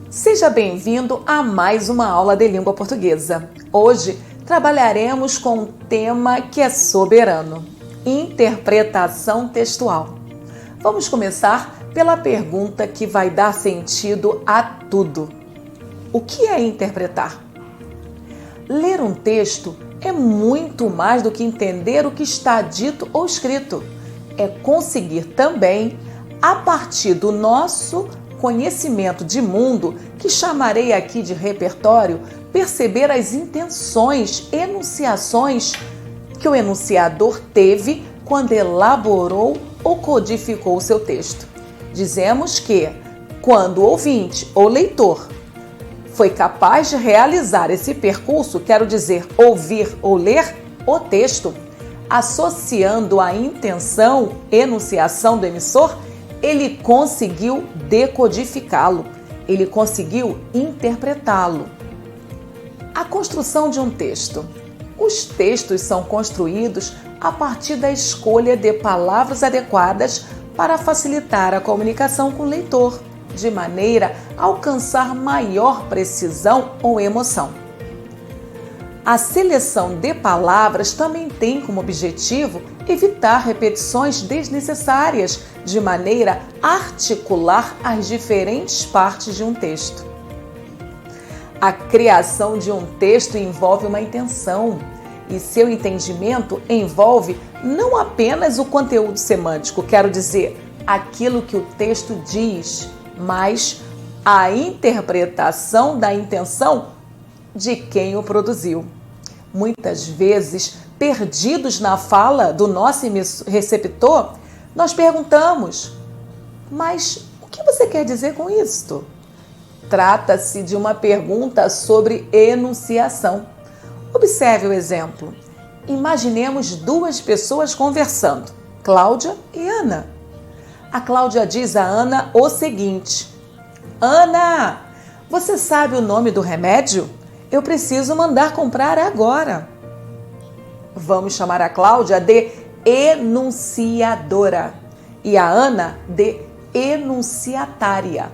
Seja bem-vindo a mais uma aula de língua portuguesa. Hoje trabalharemos com um tema que é soberano: interpretação textual. Vamos começar pela pergunta que vai dar sentido a tudo. O que é interpretar? Ler um texto é muito mais do que entender o que está dito ou escrito. É conseguir também, a partir do nosso conhecimento de mundo, que chamarei aqui de repertório, perceber as intenções, enunciações que o enunciador teve quando elaborou ou codificou o seu texto. Dizemos que, quando o ouvinte ou leitor foi capaz de realizar esse percurso, quero dizer, ouvir ou ler o texto, associando a intenção, enunciação do emissor, ele conseguiu decodificá-lo, ele conseguiu interpretá-lo. A construção de um texto. Os textos são construídos a partir da escolha de palavras adequadas para facilitar a comunicação com o leitor, de maneira a alcançar maior precisão ou emoção. A seleção de palavras também tem como objetivo evitar repetições desnecessárias, de maneira a articular as diferentes partes de um texto. A criação de um texto envolve uma intenção, e seu entendimento envolve não apenas o conteúdo semântico, quero dizer, aquilo que o texto diz, mas a interpretação da intenção de quem o produziu. Muitas vezes, perdidos na fala do nosso receptor, nós perguntamos: mas o que você quer dizer com isto? Trata-se de uma pergunta sobre enunciação. Observe o exemplo. Imaginemos duas pessoas conversando, Cláudia e Ana. A Cláudia diz a Ana o seguinte: Ana, você sabe o nome do remédio? Eu preciso mandar comprar agora. Vamos chamar a Cláudia de enunciadora e a Ana de enunciatária.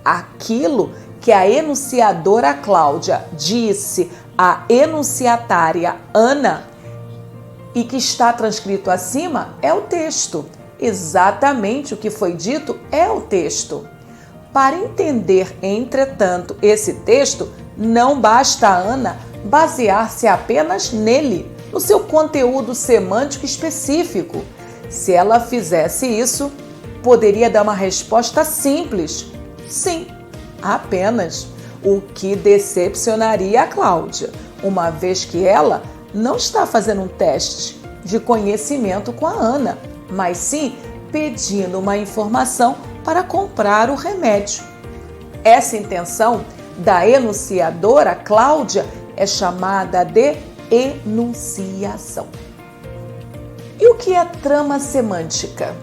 Aquilo que a enunciadora Cláudia disse à enunciatária Ana e que está transcrito acima é o texto. Exatamente o que foi dito é o texto. Para entender, entretanto, esse texto, não basta a Ana basear-se apenas nele, no seu conteúdo semântico específico. Se ela fizesse isso, poderia dar uma resposta simples: sim, apenas. O que decepcionaria a Cláudia, uma vez que ela não está fazendo um teste de conhecimento com a Ana, mas sim pedindo uma informação para comprar o remédio. Essa intenção da enunciadora Cláudia é chamada de enunciação. E o que é trama semântica?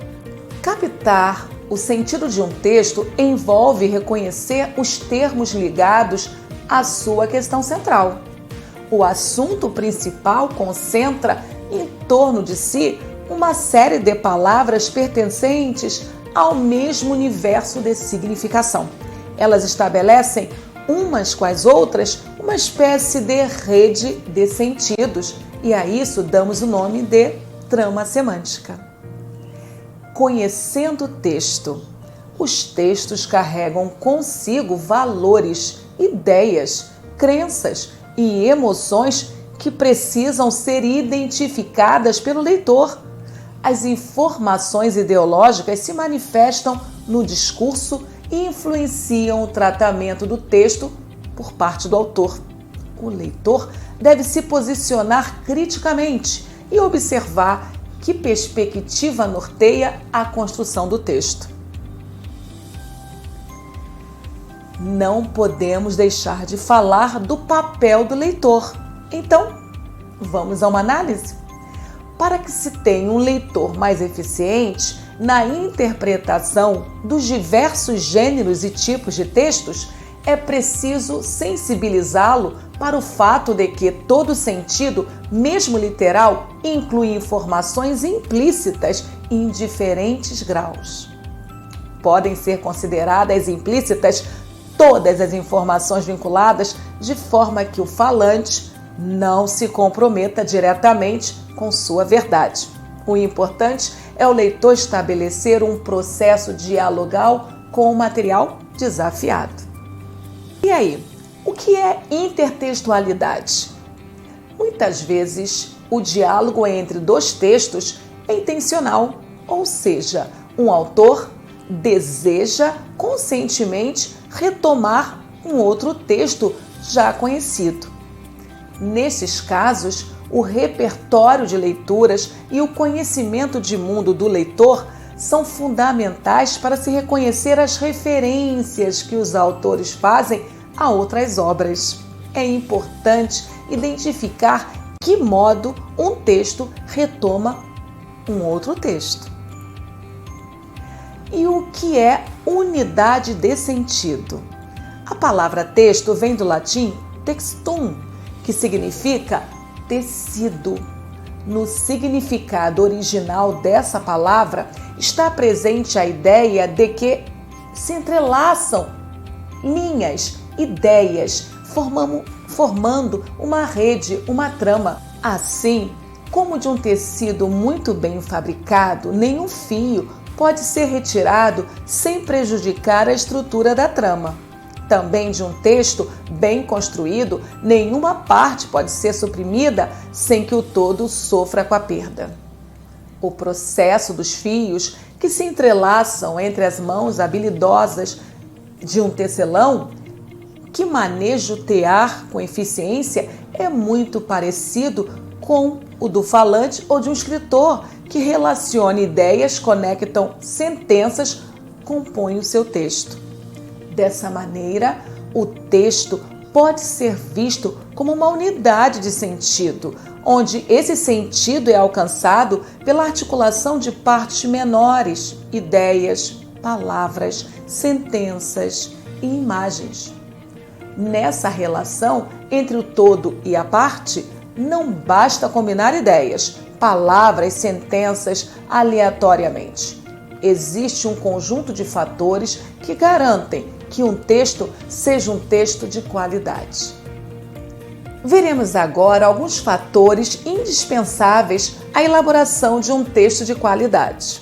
Captar o sentido de um texto envolve reconhecer os termos ligados à sua questão central. O assunto principal concentra em torno de si uma série de palavras pertencentes ao mesmo universo de significação. Elas estabelecem umas com as outras uma espécie de rede de sentidos, e a isso damos o nome de trama semântica. Conhecendo o texto. Os textos carregam consigo valores, ideias, crenças e emoções que precisam ser identificadas pelo leitor. As informações ideológicas se manifestam no discurso e influenciam o tratamento do texto por parte do autor. O leitor deve se posicionar criticamente e observar que perspectiva norteia a construção do texto. Não podemos deixar de falar do papel do leitor. Então, vamos a uma análise? Para que se tenha um leitor mais eficiente na interpretação dos diversos gêneros e tipos de textos, é preciso sensibilizá-lo para o fato de que todo sentido, mesmo literal, inclui informações implícitas em diferentes graus. Podem ser consideradas implícitas todas as informações vinculadas de forma que o falante não se comprometa diretamente com sua verdade. O importante é o leitor estabelecer um processo dialogal com o material desafiado. E aí, o que é intertextualidade? Muitas vezes, o diálogo entre dois textos é intencional, ou seja, um autor deseja conscientemente retomar um outro texto já conhecido. Nesses casos, o repertório de leituras e o conhecimento de mundo do leitor são fundamentais para se reconhecer as referências que os autores fazem a outras obras. É importante identificar que modo um texto retoma um outro texto. E o que é unidade de sentido? A palavra texto vem do latim textum, que significa tecido. No significado original dessa palavra está presente a ideia de que se entrelaçam linhas, ideias, formando uma rede, uma trama. Assim como de um tecido muito bem fabricado, nenhum fio pode ser retirado sem prejudicar a estrutura da trama. Também de um texto bem construído, nenhuma parte pode ser suprimida sem que o todo sofra com a perda. O processo dos fios que se entrelaçam entre as mãos habilidosas de um tecelão, que maneja o tear com eficiência, é muito parecido com o do falante ou de um escritor que relaciona ideias, conectam sentenças, compõe o seu texto. Dessa maneira, o texto pode ser visto como uma unidade de sentido, onde esse sentido é alcançado pela articulação de partes menores, ideias, palavras, sentenças e imagens. Nessa relação entre o todo e a parte, não basta combinar ideias, palavras, sentenças aleatoriamente. Existe um conjunto de fatores que garantem que um texto seja um texto de qualidade. Veremos agora alguns fatores indispensáveis à elaboração de um texto de qualidade.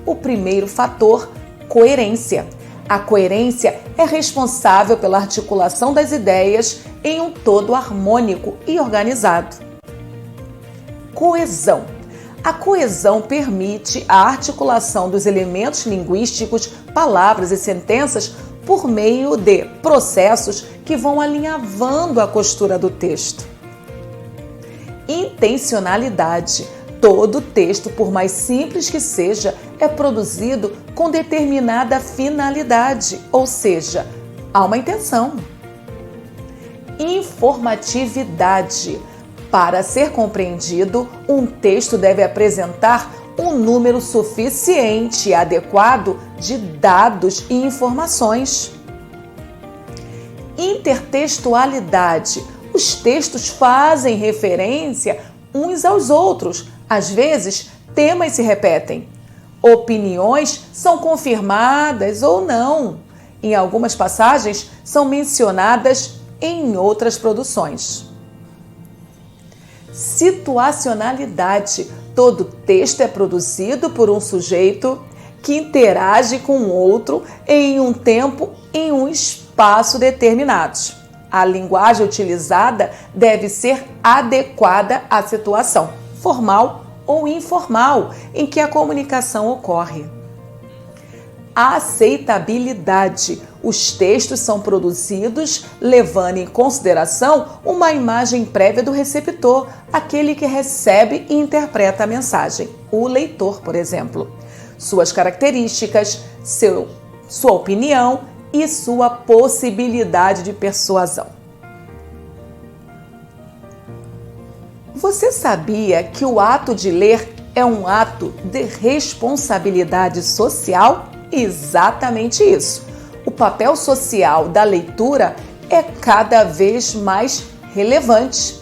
O primeiro fator, coerência. A coerência é responsável pela articulação das ideias em um todo harmônico e organizado. Coesão. A coesão permite a articulação dos elementos linguísticos, palavras e sentenças por meio de processos que vão alinhavando a costura do texto. Intencionalidade. Todo texto, por mais simples que seja, é produzido com determinada finalidade, ou seja, há uma intenção. Informatividade. Para ser compreendido, um texto deve apresentar um número suficiente e adequado de dados e informações. Intertextualidade. Os textos fazem referência uns aos outros. Às vezes, temas se repetem. Opiniões são confirmadas ou não. Em algumas passagens, são mencionadas em outras produções. Situacionalidade. Todo texto é produzido por um sujeito que interage com o outro em um tempo, em um espaço determinados. A linguagem utilizada deve ser adequada à situação, formal ou informal, em que a comunicação ocorre. Aceitabilidade. Os textos são produzidos levando em consideração uma imagem prévia do receptor, aquele que recebe e interpreta a mensagem, o leitor, por exemplo. Suas características, sua opinião e sua possibilidade de persuasão. Você sabia que o ato de ler é um ato de responsabilidade social? Exatamente isso. O papel social da leitura é cada vez mais relevante.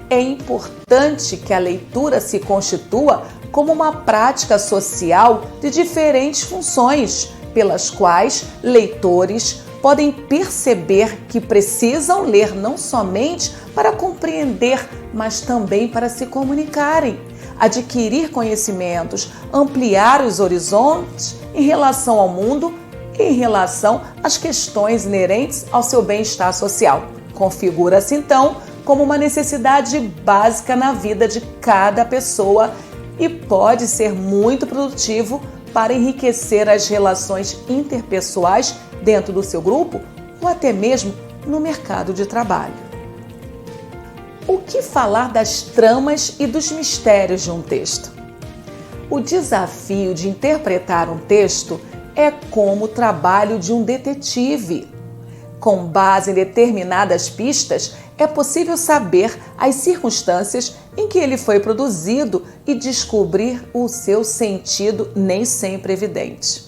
É importante que a leitura se constitua como uma prática social de diferentes funções, pelas quais leitores podem perceber que precisam ler não somente para compreender, mas também para se comunicarem, adquirir conhecimentos, ampliar os horizontes em relação ao mundo e em relação às questões inerentes ao seu bem-estar social. Configura-se, então, como uma necessidade básica na vida de cada pessoa e pode ser muito produtivo para enriquecer as relações interpessoais dentro do seu grupo ou até mesmo no mercado de trabalho. O que falar das tramas e dos mistérios de um texto? O desafio de interpretar um texto é como o trabalho de um detetive. Com base em determinadas pistas, é possível saber as circunstâncias em que ele foi produzido e descobrir o seu sentido nem sempre evidente.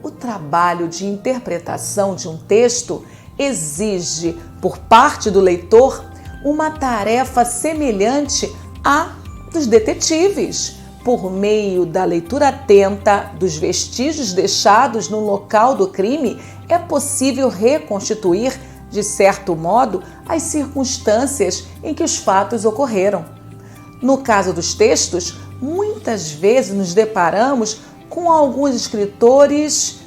O trabalho de interpretação de um texto exige, por parte do leitor, uma tarefa semelhante à dos detetives. Por meio da leitura atenta dos vestígios deixados no local do crime, é possível reconstituir, de certo modo, as circunstâncias em que os fatos ocorreram. No caso dos textos, muitas vezes nos deparamos com alguns escritores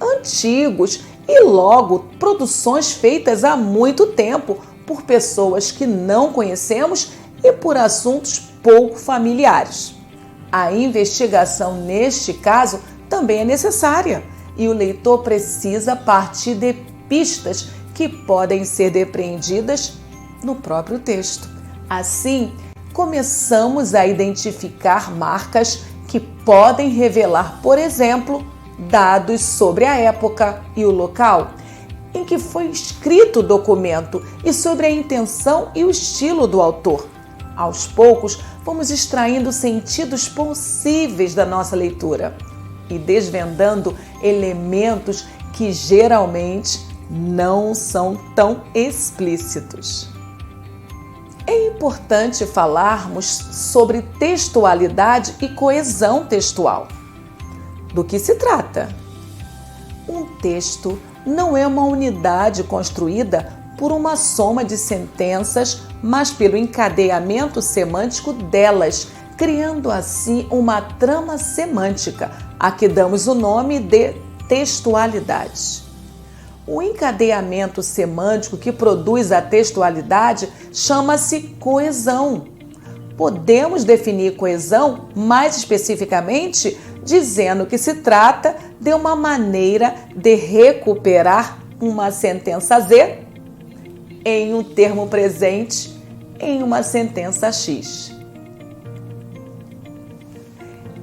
antigos e logo produções feitas há muito tempo por pessoas que não conhecemos e por assuntos pouco familiares. A investigação neste caso também é necessária e o leitor precisa partir de pistas que podem ser depreendidas no próprio texto. Assim, começamos a identificar marcas que podem revelar, por exemplo, dados sobre a época e o local em que foi escrito o documento e sobre a intenção e o estilo do autor. Aos poucos, vamos extraindo sentidos possíveis da nossa leitura e desvendando elementos que geralmente não são tão explícitos. É importante falarmos sobre textualidade e coesão textual. Do que se trata? Um texto não é uma unidade construída por uma soma de sentenças, mas pelo encadeamento semântico delas, criando assim uma trama semântica, a que damos o nome de textualidade. O encadeamento semântico que produz a textualidade chama-se coesão. Podemos definir coesão mais especificamente dizendo que se trata de uma maneira de recuperar uma sentença Z em um termo presente em uma sentença X.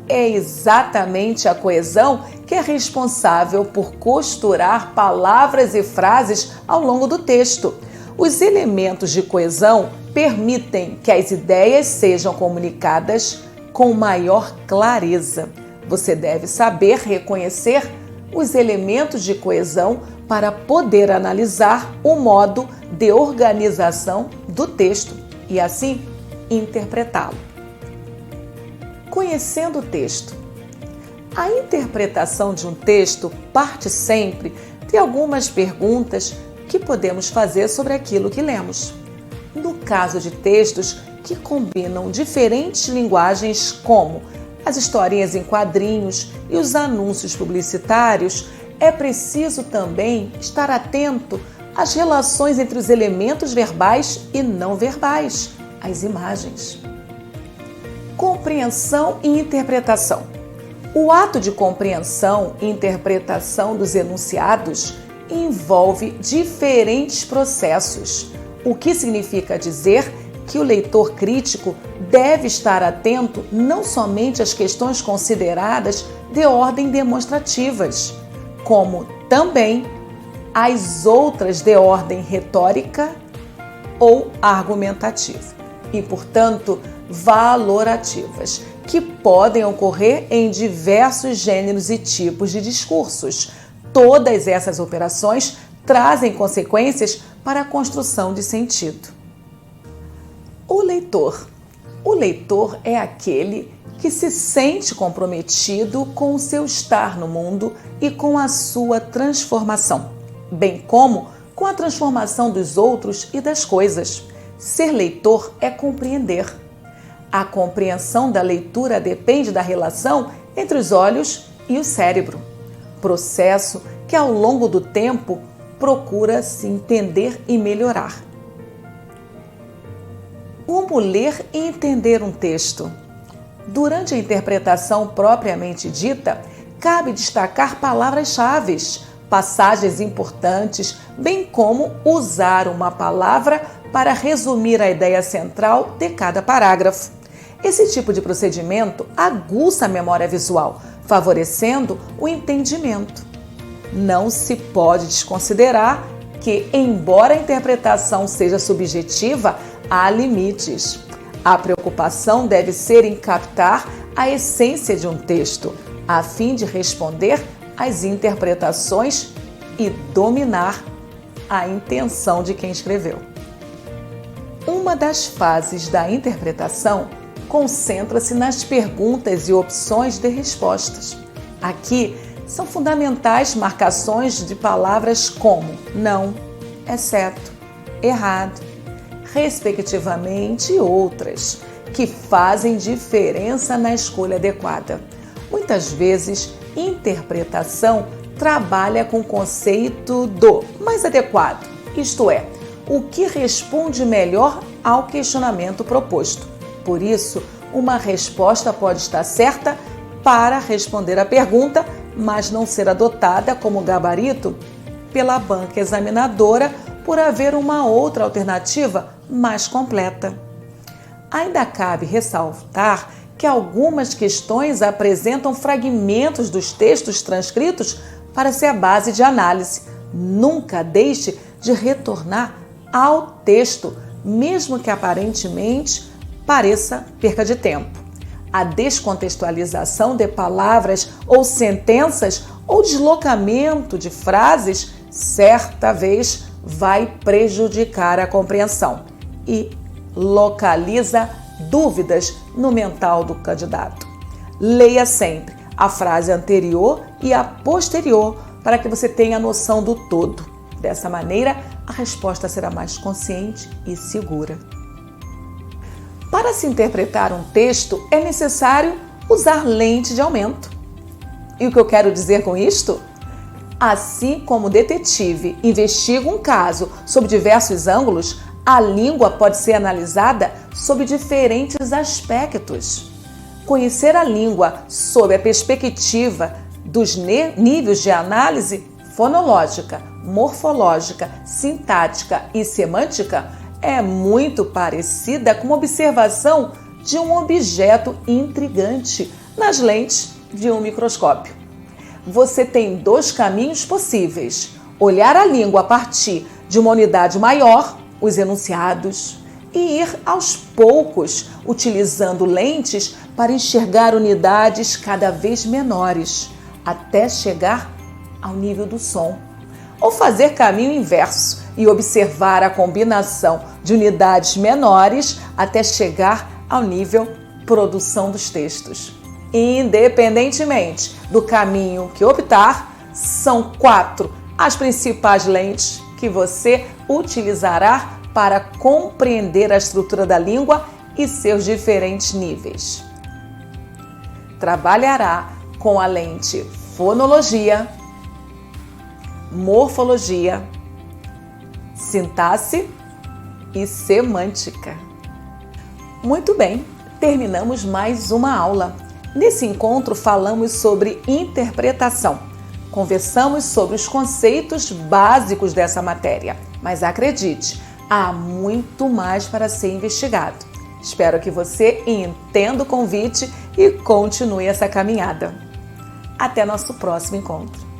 É exatamente a coesão que é responsável por costurar palavras e frases ao longo do texto. Os elementos de coesão permitem que as ideias sejam comunicadas com maior clareza. Você deve saber reconhecer os elementos de coesão para poder analisar o modo de organização do texto e, assim, interpretá-lo. Conhecendo o texto. A interpretação de um texto parte sempre de algumas perguntas que podemos fazer sobre aquilo que lemos. No caso de textos que combinam diferentes linguagens, como as historinhas em quadrinhos e os anúncios publicitários, é preciso também estar atento às relações entre os elementos verbais e não verbais, as imagens. Compreensão e interpretação. O ato de compreensão e interpretação dos enunciados envolve diferentes processos, o que significa dizer que o leitor crítico deve estar atento não somente às questões consideradas de ordem demonstrativas, como também às outras de ordem retórica ou argumentativa e, portanto, valorativas, que podem ocorrer em diversos gêneros e tipos de discursos. Todas essas operações trazem consequências para a construção de sentido. O leitor. O leitor é aquele que se sente comprometido com o seu estar no mundo e com a sua transformação. bem como com a transformação dos outros e das coisas. Ser leitor é compreender. A compreensão da leitura depende da relação entre os olhos e o cérebro, processo que ao longo do tempo procura se entender e melhorar. Como ler e entender um texto? Durante a interpretação propriamente dita, cabe destacar palavras-chave, passagens importantes, bem como usar uma palavra para resumir a ideia central de cada parágrafo. Esse tipo de procedimento aguça a memória visual, favorecendo o entendimento. Não se pode desconsiderar que, embora a interpretação seja subjetiva, há limites. A preocupação deve ser em captar a essência de um texto, a fim de responder às interpretações e dominar a intenção de quem escreveu. Uma das fases da interpretação concentra-se nas perguntas e opções de respostas. Aqui são fundamentais marcações de palavras como não, exceto, errado, respectivamente, e outras, que fazem diferença na escolha adequada. Muitas vezes, interpretação trabalha com o conceito do mais adequado, isto é, o que responde melhor ao questionamento proposto. Por isso, uma resposta pode estar certa para responder à pergunta, mas não ser adotada como gabarito pela banca examinadora por haver uma outra alternativa mais completa. Ainda cabe ressaltar que algumas questões apresentam fragmentos dos textos transcritos para ser a base de análise. Nunca deixe de retornar ao texto, mesmo que aparentemente pareça perca de tempo. A descontextualização de palavras ou sentenças ou deslocamento de frases certa vez vai prejudicar a compreensão e localiza dúvidas no mental do candidato. Leia sempre a frase anterior e a posterior para que você tenha noção do todo. Dessa maneira, a resposta será mais consciente e segura. Para se interpretar um texto, é necessário usar lente de aumento. E o que eu quero dizer com isto? Assim como o detetive investiga um caso sob diversos ângulos, a língua pode ser analisada sob diferentes aspectos. Conhecer a língua sob a perspectiva dos níveis de análise fonológica, morfológica, sintática e semântica é muito parecida com a observação de um objeto intrigante nas lentes de um microscópio. Você tem dois caminhos possíveis: olhar a língua a partir de uma unidade maior, os enunciados, e ir aos poucos, utilizando lentes para enxergar unidades cada vez menores, até chegar ao nível do som. Ou fazer caminho inverso e observar a combinação de unidades menores até chegar ao nível produção dos textos. Independentemente do caminho que optar, são 4 as principais lentes que você utilizará para compreender a estrutura da língua e seus diferentes níveis. Trabalhará com a lente fonologia, morfologia, sintaxe e semântica. Muito bem, terminamos mais uma aula. Nesse encontro falamos sobre interpretação. Conversamos sobre os conceitos básicos dessa matéria, mas acredite, há muito mais para ser investigado. Espero que você entenda o convite e continue essa caminhada. Até nosso próximo encontro.